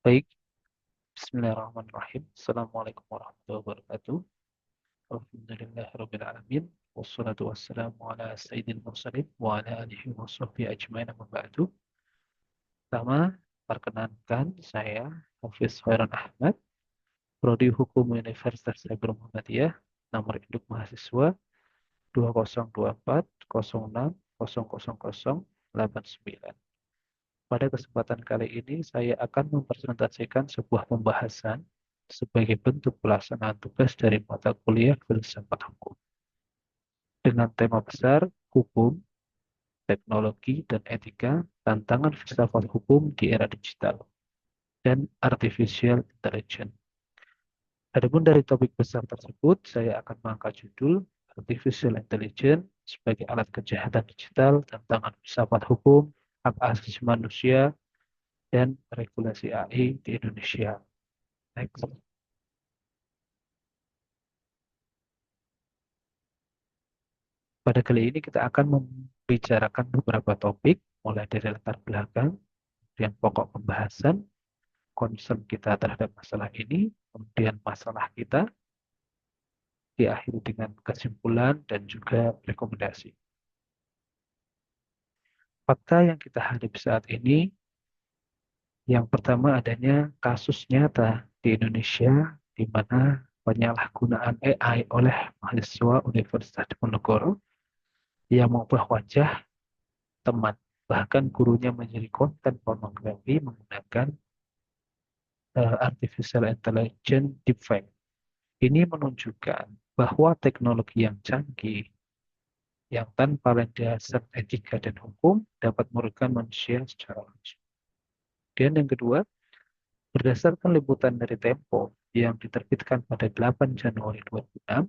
Baik, Bismillahirrahmanirrahim. Assalamualaikum warahmatullahi wabarakatuh. Alhamdulillahirrahmanirrahim. Wassalatu wassalamu ala sayyidil mursalin wa ala alihi wa sahbihi ajmain amma ba'du. Pertama, perkenankan saya Hafiz Khairan Ahmad, Prodi Hukum Universitas Saiful Muhammadiyah, nomor induk mahasiswa 202406000089. Pada kesempatan kali ini, saya akan mempresentasikan sebuah pembahasan sebagai bentuk pelaksanaan tugas dari mata kuliah Filsafat Hukum dengan tema besar Hukum, Teknologi, dan Etika, Tantangan Filsafat Hukum di Era Digital dan Artificial Intelligence. Adapun dari topik besar tersebut, saya akan mengangkat judul Artificial Intelligence sebagai alat kejahatan digital, tantangan filsafat hukum, hak asasi manusia, dan regulasi AI di Indonesia. Next. Pada kali ini kita akan membicarakan beberapa topik, mulai dari latar belakang, kemudian pokok pembahasan, concern kita terhadap masalah ini, kemudian masalah kita, diakhiri dengan kesimpulan dan juga rekomendasi. Fakta yang kita hadapi saat ini, yang pertama adanya kasus nyata di Indonesia, di mana penyalahgunaan AI oleh mahasiswa Universitas Diponegoro yang mengubah wajah teman, bahkan gurunya menjadi konten pornografi menggunakan artificial intelligence deepfake. Ini menunjukkan bahwa teknologi yang canggih, yang tanpa landasan etika dan hukum, dapat merugikan manusia secara langsung. Dan yang kedua, berdasarkan liputan dari Tempo yang diterbitkan pada 8 Januari 2006,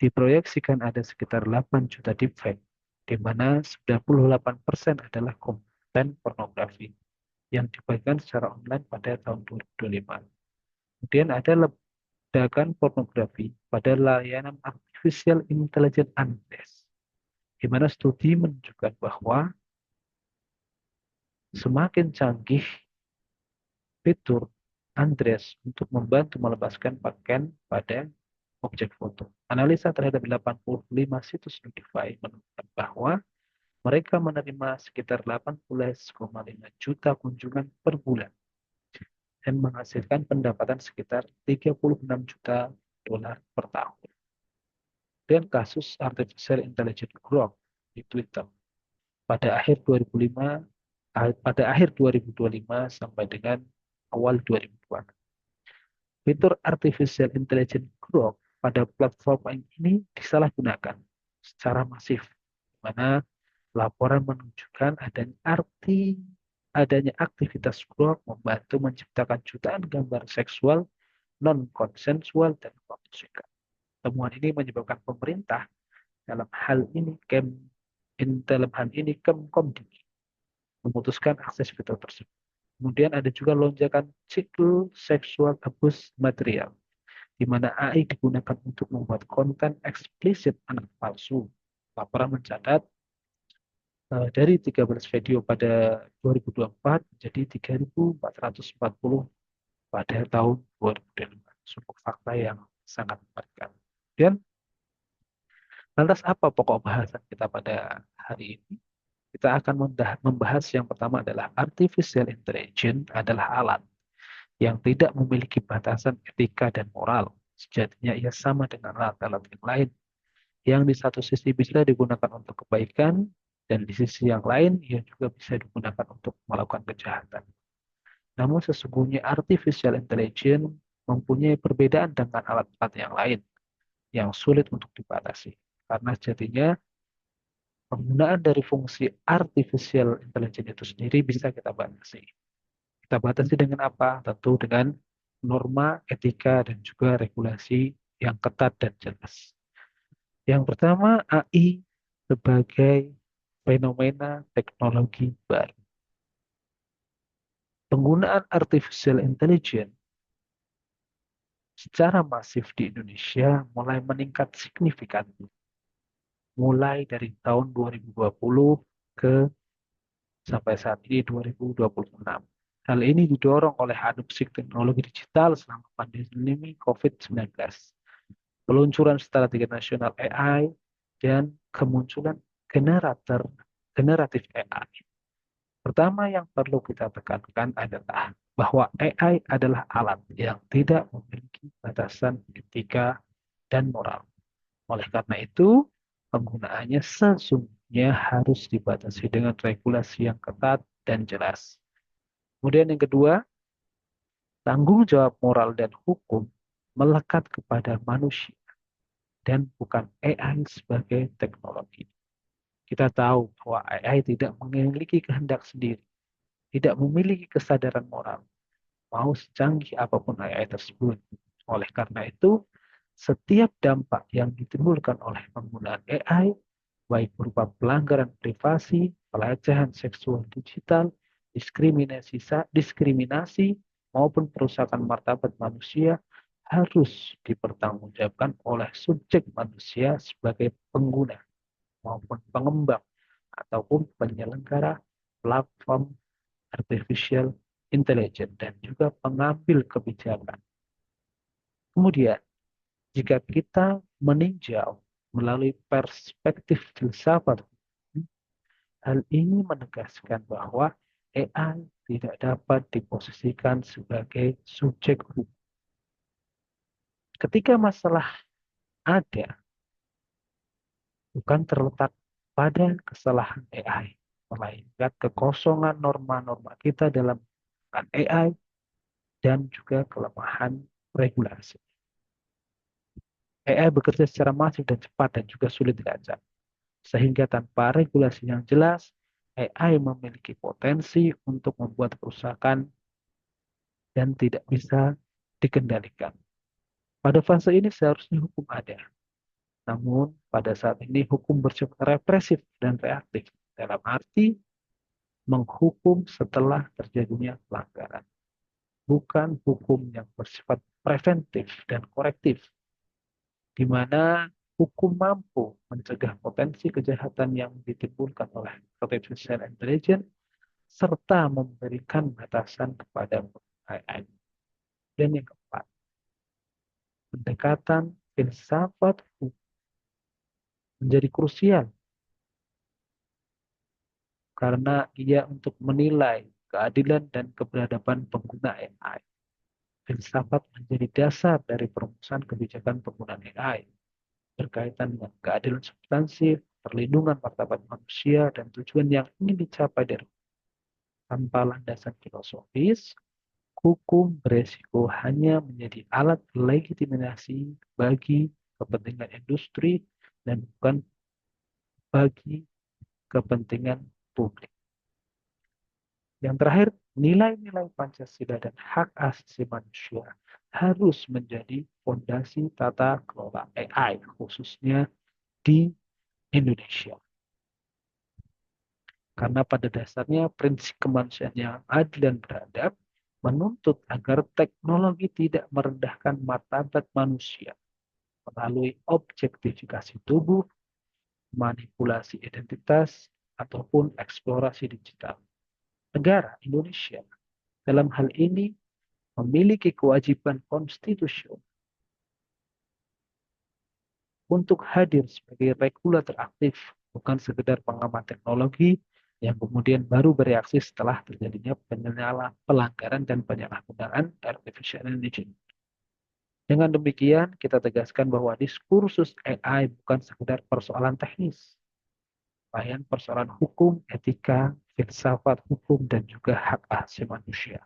diproyeksikan ada sekitar 8 juta deepfake, di mana 98% adalah konten pornografi yang dibagikan secara online pada tahun 2025. Kemudian ada ledakan pornografi pada layanan Artificial Intelligence Andes, di mana studi menunjukkan bahwa semakin canggih fitur Andres untuk membantu melepaskan pakaian pada objek foto. Analisa terhadap 85 situs Notify menunjukkan bahwa mereka menerima sekitar 18,5 juta kunjungan per bulan dan menghasilkan pendapatan sekitar 36 juta dolar per tahun. Dan kasus Artificial Intelligence Grok di Twitter pada akhir 2005 pada akhir 2025 sampai dengan awal 2002. Fitur Artificial Intelligence Grok pada platform ini disalahgunakan secara masif, di mana laporan menunjukkan adanya aktivitas Grok membantu menciptakan jutaan gambar seksual non-konsensual dan mengkonsumsikan. Temuan ini menyebabkan pemerintah dalam hal ini Kemkomdiki memutuskan akses fitur tersebut. Kemudian ada juga lonjakan siklus seksual abuse material, di mana AI digunakan untuk membuat konten eksplisit anak palsu. Laporan mencatat dari 13 video pada 2024 menjadi 3.440 pada tahun 2025. Sungguh fakta yang sangat mengerikan. Dan lantas apa pokok bahasan kita pada hari ini? Kita akan membahas yang pertama adalah artificial intelligence adalah alat yang tidak memiliki batasan etika dan moral. Sejatinya ia sama dengan alat-alat yang lain, yang di satu sisi bisa digunakan untuk kebaikan, dan di sisi yang lain ia juga bisa digunakan untuk melakukan kejahatan. Namun sesungguhnya artificial intelligence mempunyai perbedaan dengan alat-alat yang lain, yang sulit untuk dibatasi. Karena sejatinya penggunaan dari fungsi artificial intelligence itu sendiri bisa kita batasi. Kita batasi dengan apa? Tentu dengan norma, etika, dan juga regulasi yang ketat dan jelas. Yang pertama, AI sebagai fenomena teknologi baru. Penggunaan artificial intelligence secara masif di Indonesia mulai meningkat signifikan. Mulai dari tahun 2020 ke sampai saat ini 2026. Hal ini didorong oleh adopsi teknologi digital selama pandemi COVID-19, peluncuran strategi nasional AI, dan kemunculan generatif AI. Pertama yang perlu kita tekankan adalah bahwa AI adalah alat yang tidak memiliki batasan etika dan moral. Oleh karena itu, penggunaannya sesungguhnya harus dibatasi dengan regulasi yang ketat dan jelas. Kemudian yang kedua, tanggung jawab moral dan hukum melekat kepada manusia dan bukan AI sebagai teknologi. Kita tahu bahwa AI tidak memiliki kehendak sendiri, tidak memiliki kesadaran moral, mau secanggih apapun AI tersebut. Oleh karena itu, setiap dampak yang ditimbulkan oleh penggunaan AI, baik berupa pelanggaran privasi, pelecehan seksual digital, diskriminasi maupun perusakan martabat manusia, harus dipertanggungjawabkan oleh subjek manusia sebagai pengguna maupun pengembang ataupun penyelenggara platform artificial intelligence dan juga pengambil kebijakan. Kemudian, jika kita meninjau melalui perspektif filsafat, hal ini menegaskan bahwa AI tidak dapat diposisikan sebagai subjek hukum. Ketika masalah ada, bukan terletak pada kesalahan AI, melainkan kekosongan norma-norma kita dalam menggunakan AI dan juga kelemahan regulasi. AI bekerja secara masif dan cepat dan juga sulit dilacak. Sehingga tanpa regulasi yang jelas, AI memiliki potensi untuk membuat kerusakan dan tidak bisa dikendalikan. Pada fase ini seharusnya hukum ada. Namun pada saat ini hukum bersifat represif dan reaktif. Dalam arti menghukum setelah terjadinya pelanggaran. Bukan hukum yang bersifat preventif dan korektif, di mana hukum mampu mencegah potensi kejahatan yang ditimbulkan oleh artificial intelligence serta memberikan batasan kepada AI. Dan yang keempat, pendekatan filsafat hukum menjadi krusial karena ia untuk menilai keadilan dan keberadaban pengguna AI. Filsafat menjadi dasar dari perumusan kebijakan penggunaan AI berkaitan dengan keadilan substansi, perlindungan martabat manusia, dan tujuan yang ingin dicapai dari tanpa landasan filosofis, hukum beresiko hanya menjadi alat legitimasi bagi kepentingan industri dan bukan bagi kepentingan publik. Yang terakhir, nilai-nilai Pancasila dan hak asasi manusia harus menjadi fondasi tata kelola AI, khususnya di Indonesia. Karena pada dasarnya prinsip kemanusiaan yang adil dan beradab menuntut agar teknologi tidak merendahkan martabat manusia melalui objektifikasi tubuh, manipulasi identitas, ataupun eksplorasi digital. Negara Indonesia dalam hal ini memiliki kewajiban konstitusional untuk hadir sebagai regulator aktif, bukan sekedar pengamat teknologi yang kemudian baru bereaksi setelah terjadinya pelanggaran dan penyalahgunaan artificial intelligence. Dengan demikian, kita tegaskan bahwa diskursus AI bukan sekedar persoalan teknis, melainkan persoalan hukum, etika, filsafat hukum, dan juga hak asasi manusia.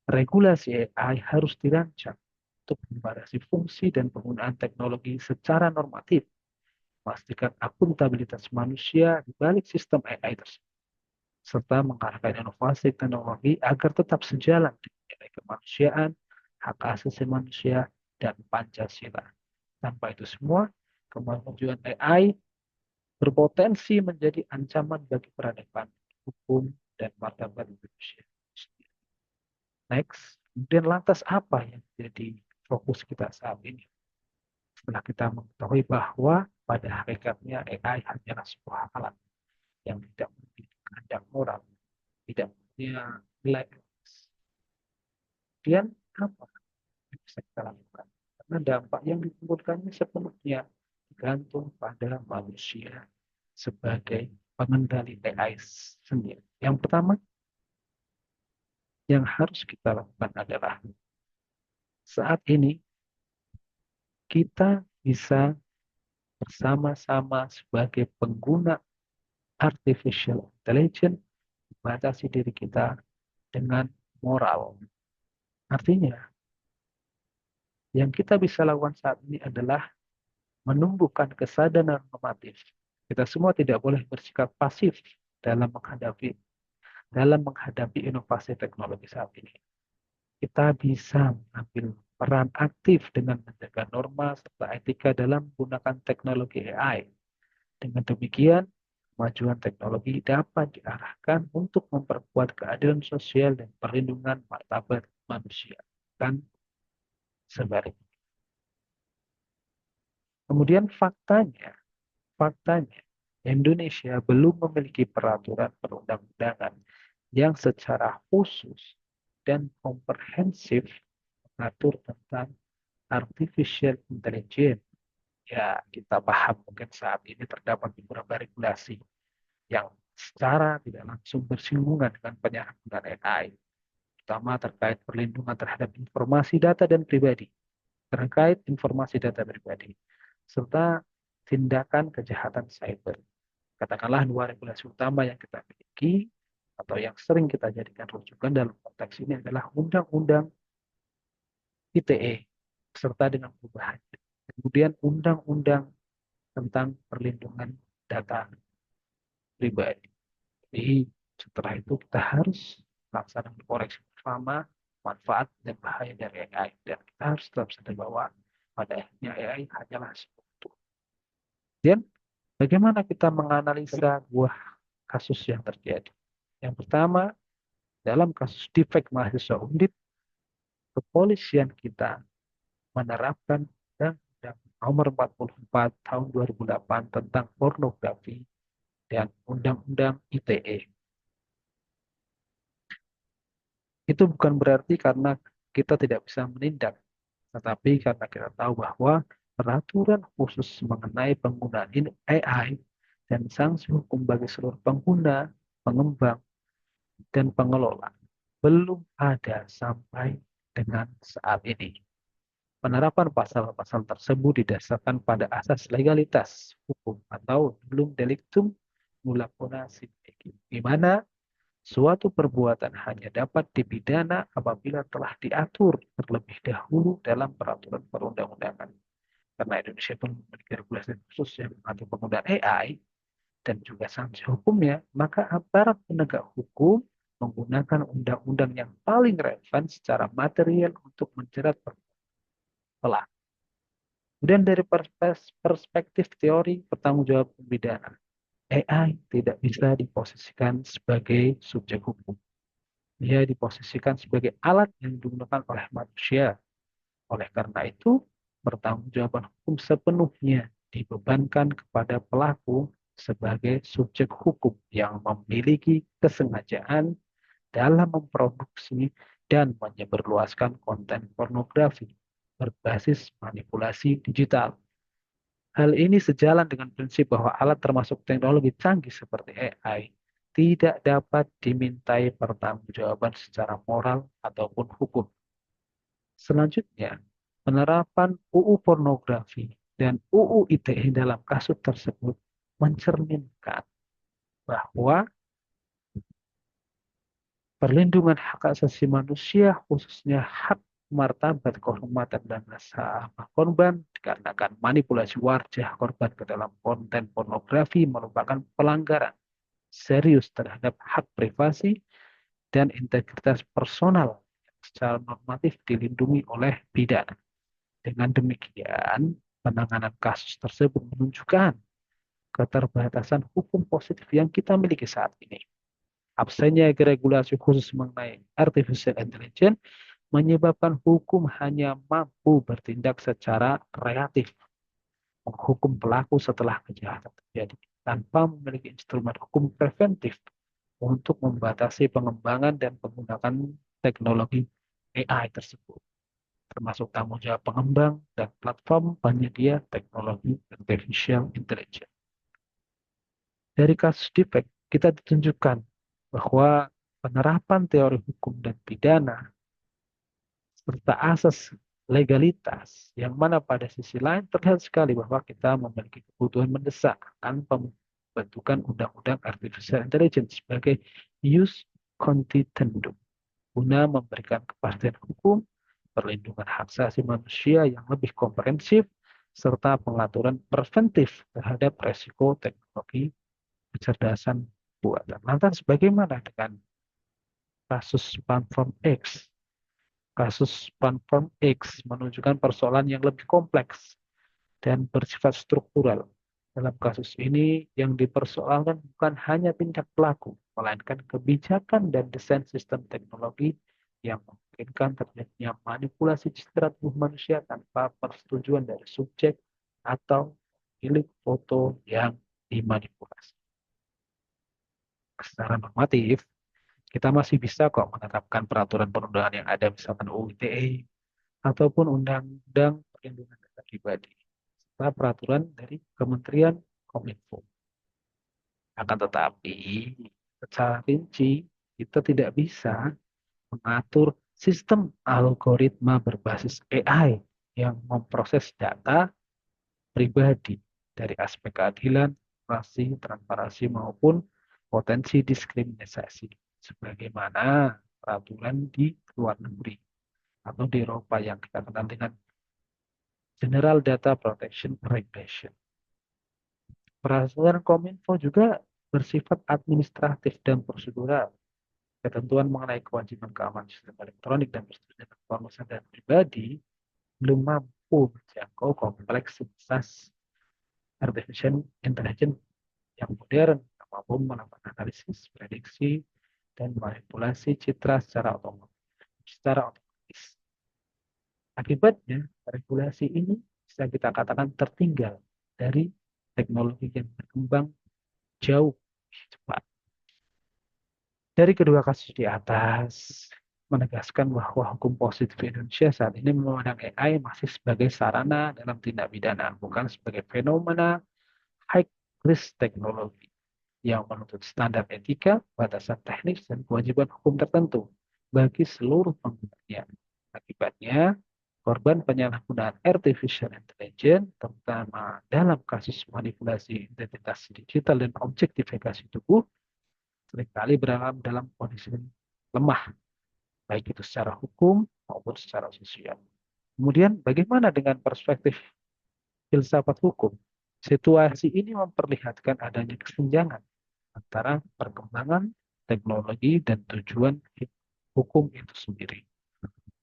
Regulasi AI harus dirancang untuk membatasi fungsi dan penggunaan teknologi secara normatif, memastikan akuntabilitas manusia di balik sistem AI tersebut, serta mengarahkan inovasi teknologi agar tetap sejalan dengan nilai kemanusiaan, hak asasi manusia, dan Pancasila. Tanpa itu semua, kemajuan AI berpotensi menjadi ancaman bagi peradaban, hukum, dan martabat manusia. Next, kemudian lantas apa yang jadi fokus kita saat ini? Setelah kita mengetahui bahwa pada hakikatnya AI hanyalah sebuah alat yang tidak memiliki kehendak moral, tidak punya nilai etis, Kemudian apa yang bisa kita lakukan? Karena dampak yang ditimbulkannya sepenuhnya tergantung pada manusia sebagai pengendali AI sendiri. Yang pertama yang harus kita lakukan adalah saat ini kita bisa bersama-sama sebagai pengguna artificial intelligence membatasi diri kita dengan moral. Artinya, yang kita bisa lakukan saat ini adalah menumbuhkan kesadaran normatif. Kita semua tidak boleh bersikap pasif dalam menghadapi inovasi teknologi saat ini. Kita bisa mengambil peran aktif dengan menjaga norma serta etika dalam menggunakan teknologi AI. Dengan demikian, kemajuan teknologi dapat diarahkan untuk memperkuat keadilan sosial dan perlindungan martabat manusia. Dan sebaliknya. Kemudian faktanya, Indonesia belum memiliki peraturan perundang-undangan yang secara khusus dan komprehensif mengatur tentang artificial intelligence. Ya, kita paham mungkin saat ini terdapat beberapa regulasi yang secara tidak langsung bersinggungan dengan penyalahgunaan AI, terutama terkait perlindungan terhadap informasi data dan pribadi, serta tindakan kejahatan cyber. Katakanlah dua regulasi utama yang kita miliki atau yang sering kita jadikan rujukan dalam konteks ini adalah Undang-Undang ITE serta dengan perubahannya. Kemudian Undang-Undang tentang perlindungan data pribadi. Jadi setelah itu kita harus melaksanakan koreksi bersama manfaat dan bahaya dari AI. Dan kita harus tetap sadar bahwa pada akhirnya AI hanyalah sebuah tool. Dan bagaimana kita menganalisa buah kasus yang terjadi? Yang pertama, dalam kasus defek mahasiswa Undip, kepolisian kita menerapkan Undang-Undang Nomor 44 Tahun 2008 tentang pornografi dan Undang-Undang ITE. Itu bukan berarti karena kita tidak bisa menindak, tetapi karena kita tahu bahwa peraturan khusus mengenai penggunaan AI dan sanksi hukum bagi seluruh pengguna, pengembang, dan pengelola belum ada sampai dengan saat ini. Penerapan pasal-pasal tersebut didasarkan pada asas legalitas hukum atau belum delictum nulla poensi, di mana suatu perbuatan hanya dapat dipidana apabila telah diatur terlebih dahulu dalam peraturan perundang-undangan. Karena Indonesia pun memiliki regulasi khusus yang mengatur penggunaan AI dan juga sanksi hukumnya, maka aparat penegak hukum menggunakan undang-undang yang paling relevan secara material untuk menjerat pelaku. Kemudian dari perspektif teori pertanggungjawaban pidana, AI tidak bisa diposisikan sebagai subjek hukum. Dia diposisikan sebagai alat yang digunakan oleh manusia. Oleh karena itu, pertanggungjawaban hukum sepenuhnya dibebankan kepada pelaku sebagai subjek hukum yang memiliki kesengajaan dalam memproduksi dan menyebarluaskan konten pornografi berbasis manipulasi digital. Hal ini sejalan dengan prinsip bahwa alat termasuk teknologi canggih seperti AI tidak dapat dimintai pertanggungjawaban secara moral ataupun hukum. Selanjutnya, penerapan UU pornografi dan UU ITE dalam kasus tersebut mencerminkan bahwa perlindungan hak asasi manusia, khususnya hak martabat, kehormatan, dan hak korban dikarenakan manipulasi wajah korban ke dalam konten pornografi merupakan pelanggaran serius terhadap hak privasi dan integritas personal secara normatif dilindungi oleh pidana. Dengan demikian, penanganan kasus tersebut menunjukkan keterbatasan hukum positif yang kita miliki saat ini. Absennya regulasi khusus mengenai artificial intelligence menyebabkan hukum hanya mampu bertindak secara reaktif, menghukum pelaku setelah kejahatan terjadi, tanpa memiliki instrumen hukum preventif untuk membatasi pengembangan dan penggunaan teknologi AI tersebut, termasuk tanggung jawab pengembang dan platform penyedia teknologi artificial intelligence. Dari kasus defect, kita ditunjukkan bahwa penerapan teori hukum dan pidana serta asas legalitas yang mana pada sisi lain terlihat sekali bahwa kita memiliki kebutuhan mendesak akan pembentukan undang-undang artificial intelligence sebagai jus contendendum guna memberikan kepastian hukum, perlindungan hak asasi manusia yang lebih komprehensif, serta pengaturan preventif terhadap resiko teknologi kecerdasan buatan. Lantas bagaimana dengan kasus Platform X? Kasus Platform X menunjukkan persoalan yang lebih kompleks dan bersifat struktural. Dalam kasus ini, yang dipersoalkan bukan hanya tindak pelaku, melainkan kebijakan dan desain sistem teknologi yang memungkinkan terjadinya manipulasi citra tubuh manusia tanpa persetujuan dari subjek atau milik foto yang dimanipulasi. Secara normatif, kita masih bisa kok menetapkan peraturan perundangan yang ada, misalkan UU ITE ataupun Undang-Undang Perlindungan Data Pribadi, serta peraturan dari Kementerian Kominfo. Akan tetapi, secara rinci, kita tidak bisa mengatur sistem algoritma berbasis AI yang memproses data pribadi dari aspek keadilan, transparansi maupun potensi diskriminasi, sebagaimana peraturan di luar negeri atau di Eropa yang kita kenal dengan General Data Protection Regulation. Peraturan Kominfo juga bersifat administratif dan prosedural. Ketentuan mengenai kewajiban keamanan sistem elektronik dan persetujuan informasi data pribadi belum mampu menjangkau kompleksitas artificial intelligence yang modern yang mampu melakukan analisis, prediksi, dan manipulasi citra secara otomatis. Akibatnya, regulasi ini bisa kita katakan tertinggal dari teknologi yang berkembang jauh cepat. Dari kedua kasus di atas, menegaskan bahwa hukum positif Indonesia saat ini memandang AI masih sebagai sarana dalam tindak pidana, bukan sebagai fenomena high risk teknologi yang menuntut standar etika, batasan teknis, dan kewajiban hukum tertentu bagi seluruh penggunanya. Akibatnya, korban penyalahgunaan artificial intelligence, terutama dalam kasus manipulasi identitas digital dan objektifikasi tubuh, seringkali berada dalam kondisi lemah, baik itu secara hukum maupun secara sosial. Kemudian, bagaimana dengan perspektif filsafat hukum? Situasi ini memperlihatkan adanya kesenjangan antara perkembangan teknologi dan tujuan hukum itu sendiri.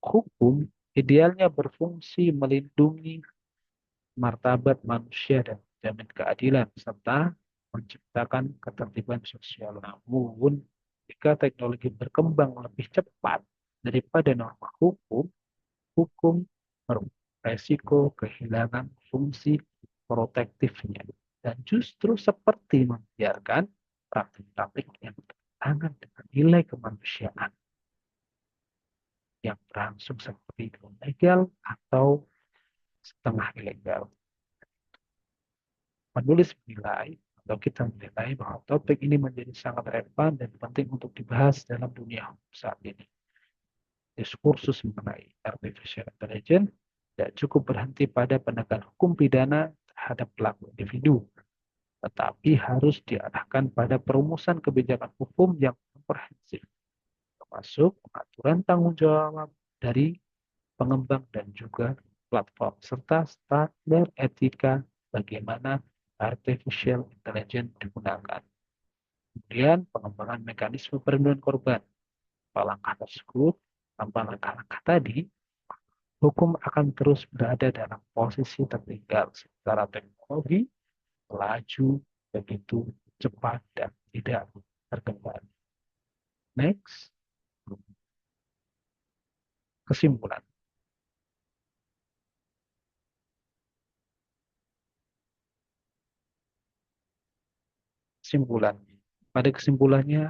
Hukum idealnya berfungsi melindungi martabat manusia dan menjamin keadilan serta menciptakan ketertiban sosial. Namun, jika teknologi berkembang lebih cepat daripada norma hukum, hukum beresiko kehilangan fungsi protektifnya dan justru seperti membiarkan praktik-praktik yang bertentangan dengan nilai kemanusiaan yang berlangsung seperti ilegal atau setengah ilegal. Penulis menilai atau kita menilai bahwa topik ini menjadi sangat relevan dan penting untuk dibahas dalam dunia hukum saat ini. Diskursus mengenai artificial intelligence tidak cukup berhenti pada penegakan hukum pidana terhadap pelaku individu, tetapi harus diarahkan pada perumusan kebijakan hukum yang komprehensif, termasuk pengaturan tanggung jawab dari pengembang dan juga platform, serta standar etika bagaimana artificial intelligence digunakan. Kemudian pengembangan mekanisme perlindungan korban. Langkah tersebut, tanpa langkah-langkah tadi, hukum akan terus berada dalam posisi tertinggal secara teknologi, melaju begitu cepat dan tidak terkendali. Next, kesimpulan. Kesimpulan. Pada kesimpulannya,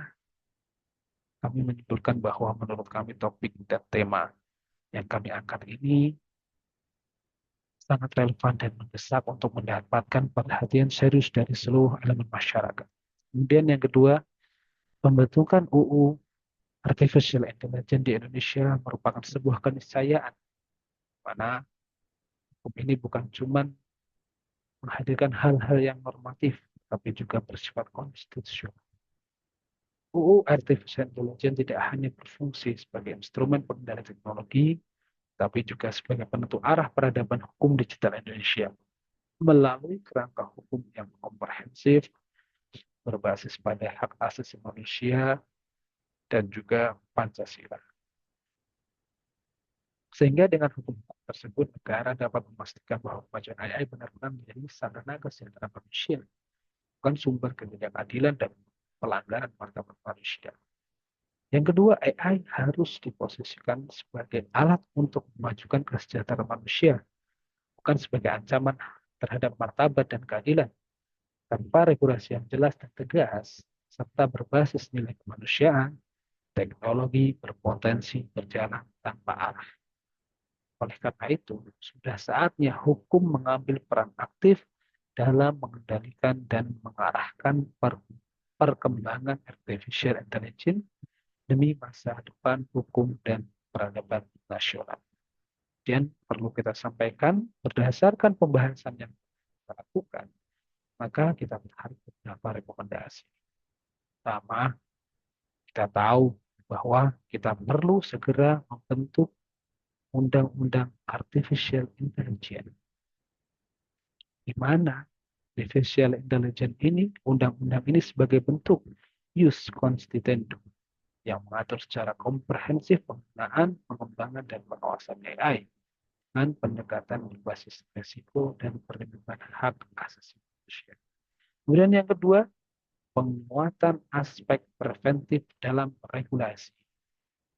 kami menyimpulkan bahwa menurut kami topik dan tema Yang kami angkat ini sangat relevan dan mendesak untuk mendapatkan perhatian serius dari seluruh elemen masyarakat. Kemudian yang kedua, pembentukan UU Artificial Intelligence di Indonesia merupakan sebuah keniscayaan, mana hukum ini bukan cuma menghadirkan hal-hal yang normatif, tapi juga bersifat konstitusional. UU Artificial Intelligence tidak hanya berfungsi sebagai instrumen pengendali teknologi, tapi juga sebagai penentu arah peradaban hukum digital Indonesia melalui kerangka hukum yang komprehensif, berbasis pada hak asasi manusia, dan juga Pancasila. Sehingga dengan hukum tersebut, negara dapat memastikan bahwa kemajuan AI benar-benar menjadi sarana kesejahteraan manusia, bukan sumber ketidakadilan dan pelanggaran martabat manusia. Yang kedua, AI harus diposisikan sebagai alat untuk memajukan kesejahteraan manusia, bukan sebagai ancaman terhadap martabat dan keadilan. Tanpa regulasi yang jelas dan tegas, serta berbasis nilai kemanusiaan, teknologi berpotensi berjalan tanpa arah. Oleh karena itu, sudah saatnya hukum mengambil peran aktif dalam mengendalikan dan mengarahkan perkembangan artificial intelligence demi masa depan hukum dan peradaban nasional. Dan perlu kita sampaikan, berdasarkan pembahasan yang kita lakukan, maka kita tarik beberapa rekomendasi. Pertama, kita tahu bahwa kita perlu segera membentuk undang-undang artificial intelligence, di mana artificial intelligence ini, undang-undang ini sebagai bentuk jus constituendum yang mengatur secara komprehensif penggunaan, pengembangan, dan pengawasan AI dengan pendekatan berbasis risiko dan perlindungan hak asasi manusia. Kemudian yang kedua, penguatan aspek preventif dalam regulasi.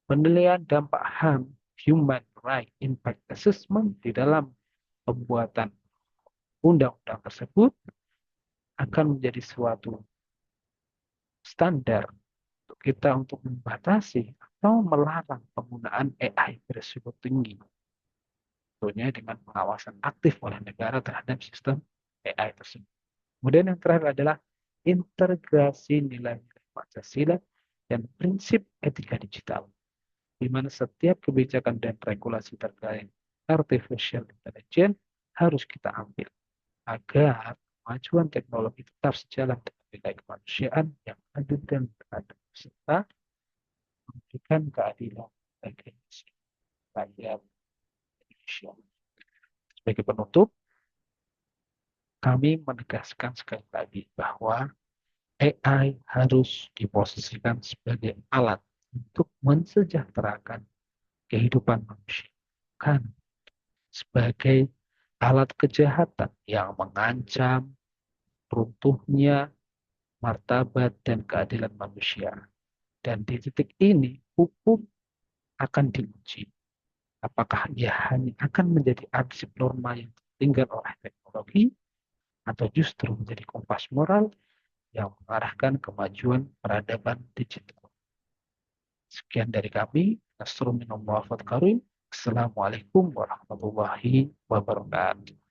Penilaian dampak HAM, Human Right Impact Assessment, di dalam pembuatan undang-undang tersebut akan menjadi suatu standar untuk kita untuk membatasi atau melarang penggunaan AI berisiko tinggi. Tentunya dengan pengawasan aktif oleh negara terhadap sistem AI tersebut. Kemudian yang terakhir adalah integrasi nilai-nilai Pancasila dan prinsip etika digital, di mana setiap kebijakan dan regulasi terkait artificial intelligence harus kita ambil agar kemajuan teknologi tetap sejalan dengan nilai kemanusiaan yang adil dan beradab, serta memberikan keadilan bagi rakyat Indonesia. Sebagai penutup, kami menegaskan sekali lagi bahwa AI harus diposisikan sebagai alat untuk mensejahterakan kehidupan manusia, bukan sebagai alat kejahatan yang mengancam runtuhnya martabat dan keadilan manusia. Dan di titik ini, hukum akan diuji. Apakah ia hanya akan menjadi arsip norma yang tertinggal oleh teknologi, atau justru menjadi kompas moral yang mengarahkan kemajuan peradaban digital. Sekian dari kami. Assalamualaikum warahmatullahi wabarakatuh.